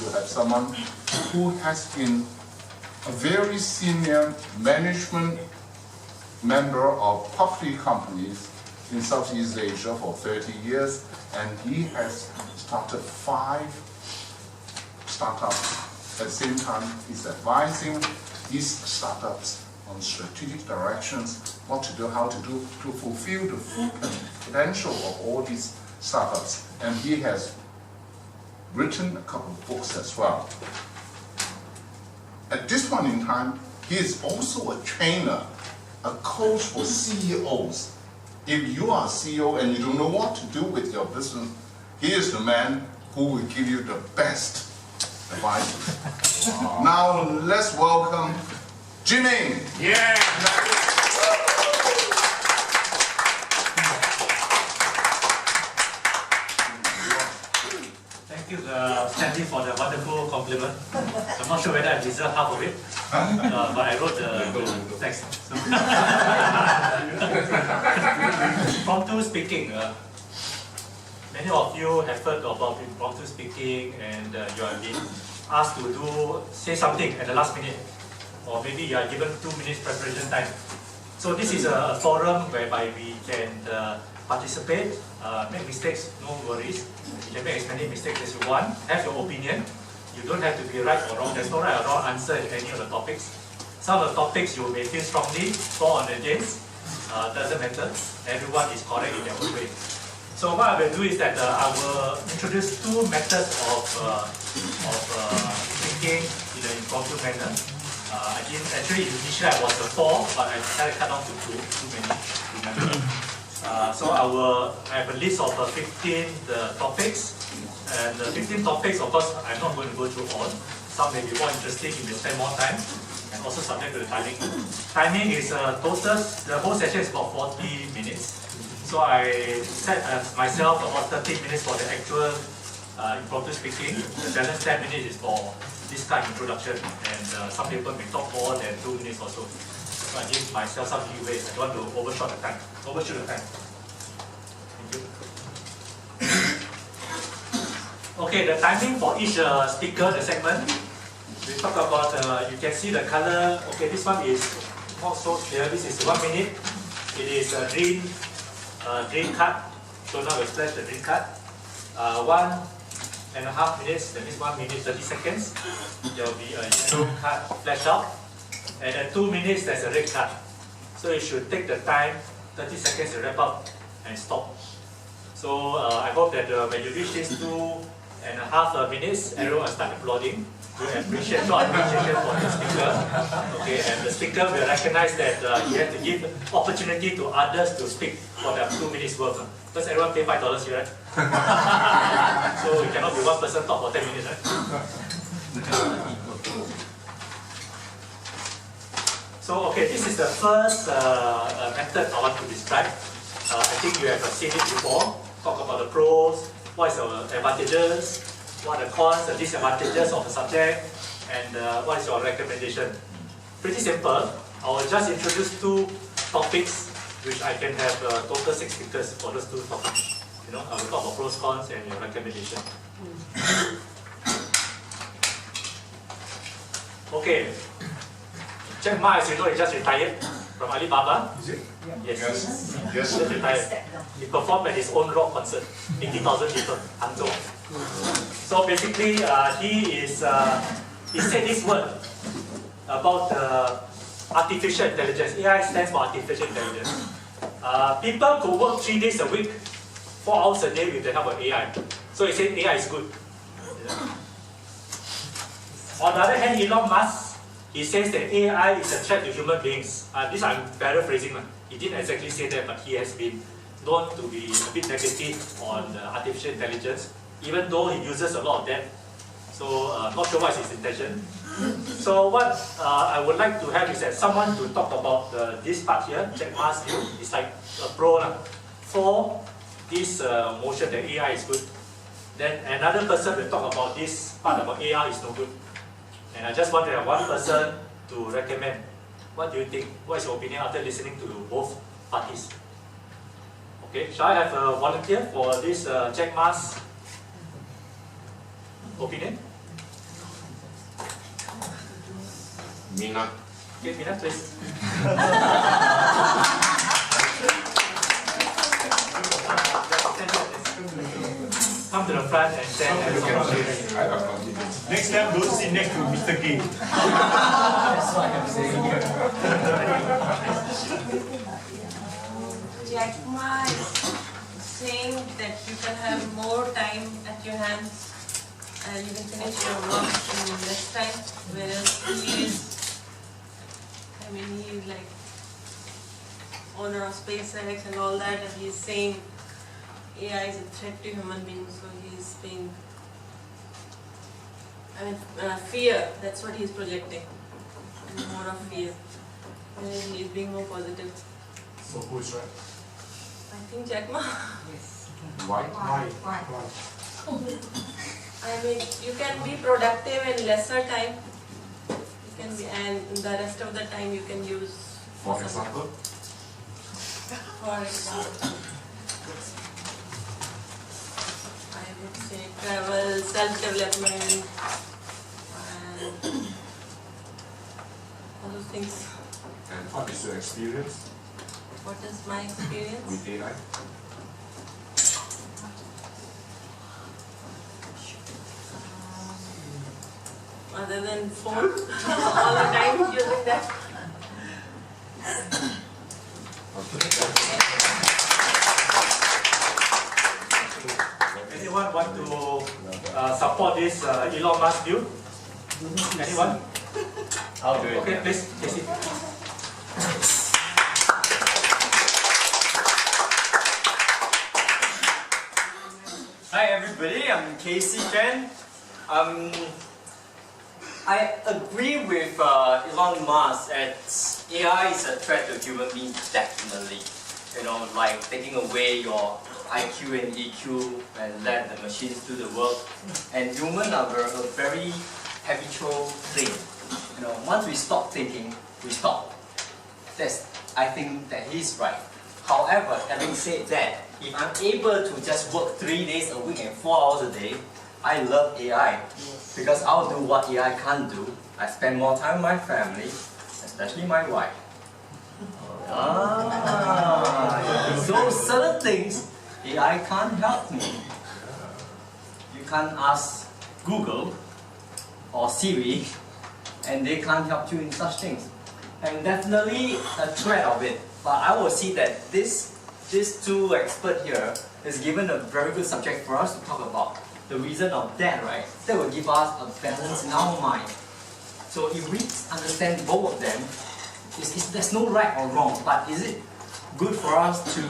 to have someone who has been a very senior management member of public companies in Southeast Asia for 30 years, and he has started 5 startups. At the same time, he's advising these startups on strategic directions, what to do, how to do, to fulfill the full potential of all these startups. And he has written a couple of books as well. At this point in time, he is also a trainer, a coach for CEOs. If you are a CEO and you don't know what to do with your business, he is the man who will give you the best advice. Now let's welcome Jimmy. Yeah. Thank you, Stanley, for the wonderful compliment. I'm not sure whether I deserve half of it, but I wrote the text. Impromptu speaking. Many of you have heard about impromptu speaking, and you have been asked to say something at the last minute, or maybe you are given 2 minutes preparation time. So this is a forum whereby we can participate, make mistakes, no worries. You can make as many mistakes as you want, have your opinion. You don't have to be right or wrong. There's no right or wrong answer in any of the topics. Some of the topics you may feel strongly for or against, doesn't matter. Everyone is correct in their own way. So what I will do is that I will introduce 2 methods of thinking in an impromptu manner. Actually, initially I was 4, but I decided to cut down to 2, too many to remember. So I have a list of 15 topics, and the 15 topics, of course, I'm not going to go through all. Some may be more interesting, you may spend more time, and also subject to the timing. Timing is total, the whole session is about 40 minutes. So I set myself about 30 minutes for the actual impromptu speaking. The balance 10 minutes is for this kind of introduction, and some people may talk more than 2 minutes or so. So I give myself some leeway. I don't want to overshoot the time. Thank you. Okay, the timing for each speaker, the segment. We talk about, you can see the color. Okay, this one is not so clear. This is 1 minute. It is a green card. So now we flash the green card. 1.5 minutes, that means 1 minute 30 seconds. There will be a yellow card flash out. And at 2 minutes, there's a red card. So you should take the time, 30 seconds to wrap up and stop. So I hope that when you reach these 2.5 minutes, everyone will start applauding. To appreciate, show appreciation for the speaker. Okay, and the speaker will recognize that you have to give opportunity to others to speak for their 2 minutes worth. Because everyone pay $5 here, right? So you cannot be one person talk for 10 minutes, right? So, okay, this is the first method I want to describe. I think you have seen it before. Talk about the pros, what is the advantages, what are the cons and disadvantages of the subject, and what is your recommendation. Pretty simple. I will just introduce 2 topics, which I can have total 6 speakers for those 2 topics. You know, I will talk about pros, cons, and your recommendation. Okay. Jack Ma, as you know, he just retired from Alibaba. Is it? Yes. Yes. He just retired. He performed at his own rock concert, 80,000 people, Hangzhou. So basically, he said this word about artificial intelligence. AI stands for artificial intelligence. People could work 3 days a week, 4 hours a day with the help of AI. So he said AI is good. On the other hand, Elon Musk, he says that AI is a threat to human beings. This I'm paraphrasing. He didn't exactly say that, but he has been known to be a bit negative on artificial intelligence, even though he uses a lot of that. So not sure what is his intention. So what I would like to have is that someone to talk about this part here, Jack Ma's view. It's like a pro for this motion that AI is good. Then another person will talk about this part about AI is no good. And I just want to have one person to recommend. What do you think? What is your opinion after listening to both parties? Okay, shall I have a volunteer for this Jack Ma's opinion? Mina. Give Mina, please. Come to the front and stand and look at you. Next time, don't sit next to Mr. Gay. That's why I'm saying here. Jack Ma is saying that you can have more time at your hands and you can finish your work in less time, whereas he is, I mean, he is like owner of SpaceX and all that, and he's saying AI is a threat to human beings, so he's being, I mean, fear, that's what he's projecting, more of fear, whereas he's being more positive. So who is right? I think Jack Ma. Yes. Why? Why? I mean, you can be productive in lesser time. You can be, and the rest of the time you can use. For example? For example, I would say travel, self-development, and all those things. And what is your experience What is my experience? with AI? Other than phone, all the time using that. Anyone want to support this Elon Musk view? Anyone? I'll do it. Okay, please, Casey. Hi everybody, I'm Casey Chen. I agree with Elon Musk that AI is a threat to human beings, definitely. You know, like taking away your IQ and EQ and let the machines do the work. And humans are a very habitual thing. You know, once we stop thinking, we stop. I think that he's right. However, having said that, if I'm able to just work 3 days a week and 4 hours a day, I love AI. Because I'll do what AI can't do. I spend more time with my family, especially my wife. So certain things, AI can't help me. You can't ask Google or Siri, and they can't help you in such things. And definitely a threat of it. But I will see that these two experts here is given a very good subject for us to talk about. The reason of that, right? That will give us a balance in our mind. So if we understand both of them, there's no right or wrong, but is it good for us to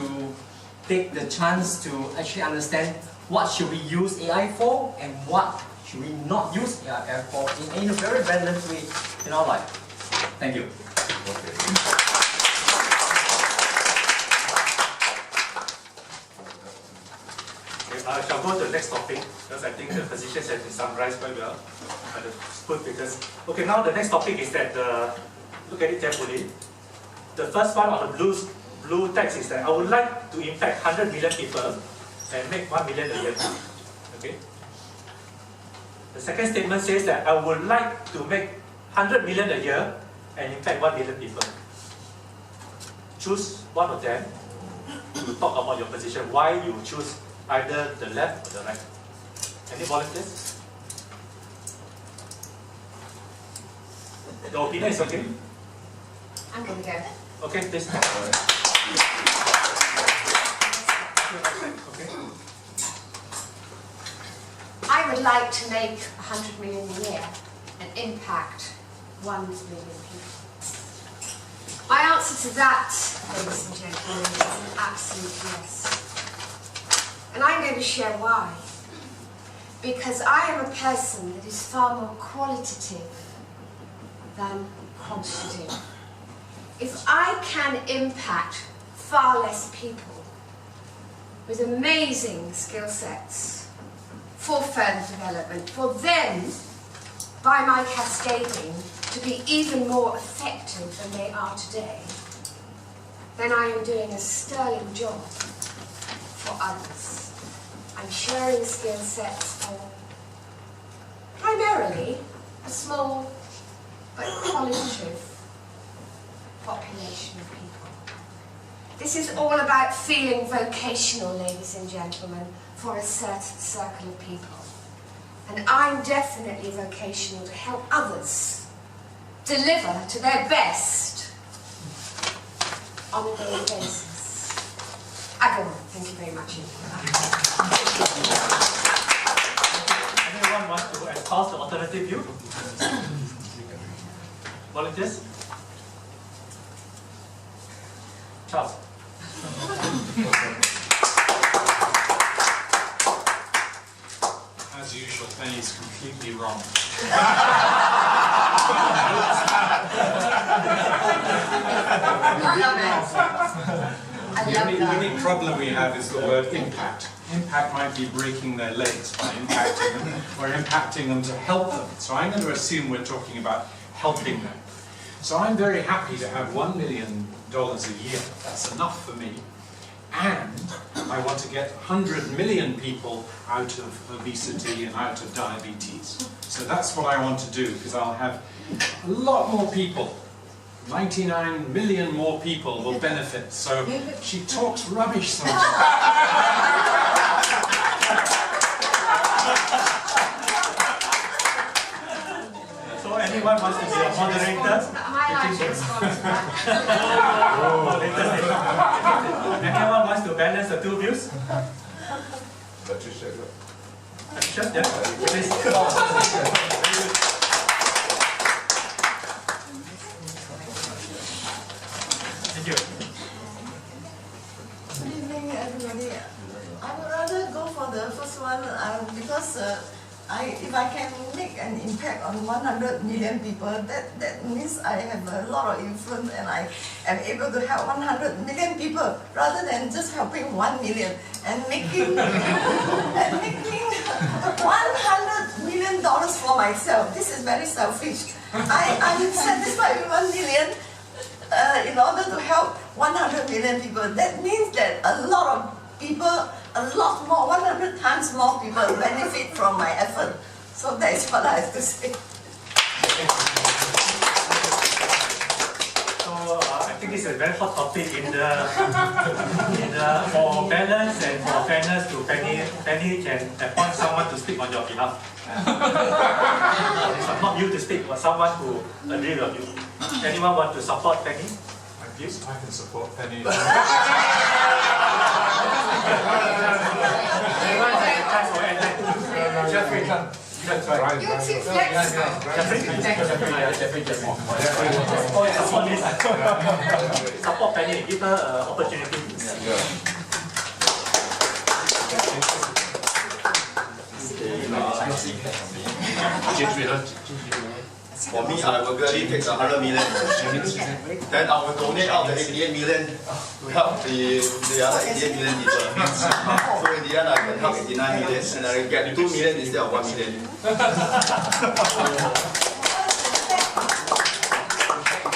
take the chance to actually understand what should we use AI for and what should we not use AI for in a very balanced way in our life? Thank you. Okay. I shall go to the next topic because I think the positions have been summarized quite well by the good speakers. Okay, now the next topic is that, look at it carefully. The first one on the blue text is that I would like to impact 100 million people and make 1 million a year. Okay. The second statement says that I would like to make 100 million a year and impact 1 million people. Choose one of them to talk about your position, why you choose either the left or the right. Any volunteers? The opinion is okay? I'm going to go. Okay, please. Okay. I would like to make 100 million a year and impact 1 million people. My answer to that, ladies and gentlemen, is an absolute yes. And I'm going to share why. Because I am a person that is far more qualitative than quantitative. If I can impact far less people with amazing skill sets for further development, for them, by my cascading, to be even more effective than they are today, then I am doing a sterling job for others. I'm sharing skill sets for primarily a small but qualitative population of people. This is all about feeling vocational, ladies and gentlemen, for a certain circle of people. And I'm definitely vocational to help others deliver to their best on a daily basis. Agora, thank you very much. Anyone want to espouse the alternative view? Volunteers? Charles. As usual, Penny's completely wrong. I love it. I The love only that. problem we have is the word impact. Impact might be breaking their legs by impacting them, or impacting them to help them. So I'm going to assume we're talking about helping them. So I'm very happy to have $1 million a year. That's enough for me. And I want to get 100 million people out of obesity and out of diabetes. So that's what I want to do, because I'll have a lot more people. 99 million more people will benefit. So she talks rubbish sometimes. So anyone wants to be a moderator? Am I allowed to respond to that? Anyone wants to balance the two views? Patricia, yeah, please. Thank you. Good evening, everybody. I would rather go for the first one because if I can make an impact on 100 million people, that means I have a lot of influence and I am able to help 100 million people rather than just helping 1 million and making $100 million for myself. This is very selfish. I'm satisfied with 1 million. In order to help 100 million people, that means that a lot of people, a lot more, 100 times more people benefit from my effort. So that's what I have to say. So I think this is a very hot topic for balance and for fairness to Penny. Penny can appoint someone to speak on your behalf. It's not you to speak, but someone who agrees with you. Anyone want to support Penny? Views? I can support Penny. Jeffrey, You're too flexible. Support Penny, give her an opportunity. For me, I will gladly take 100 million. Then I will donate out the 88 million to help the other 88 million people. So in the end, I can help 89 million and I will get 2 million instead of 1 million.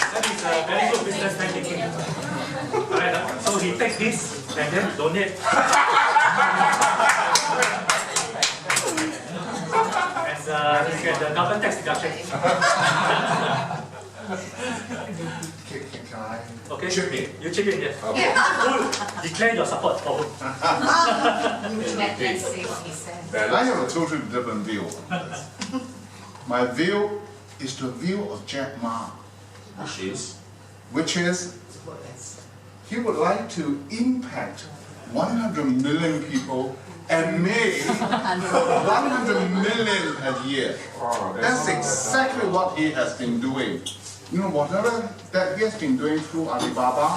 That is a very good businessman thinking. Alright, so he takes this and then donate. As the government tax deduction. Can I? Okay, Chip in. you chip in, yes. Who declare your support for whom? Let's see what he says. I have a totally different view on this. My view is the view of Jack Ma, which is he would like to impact 100 million people and make 100 million a year. That's exactly what he has been doing. You know, whatever that he has been doing through Alibaba,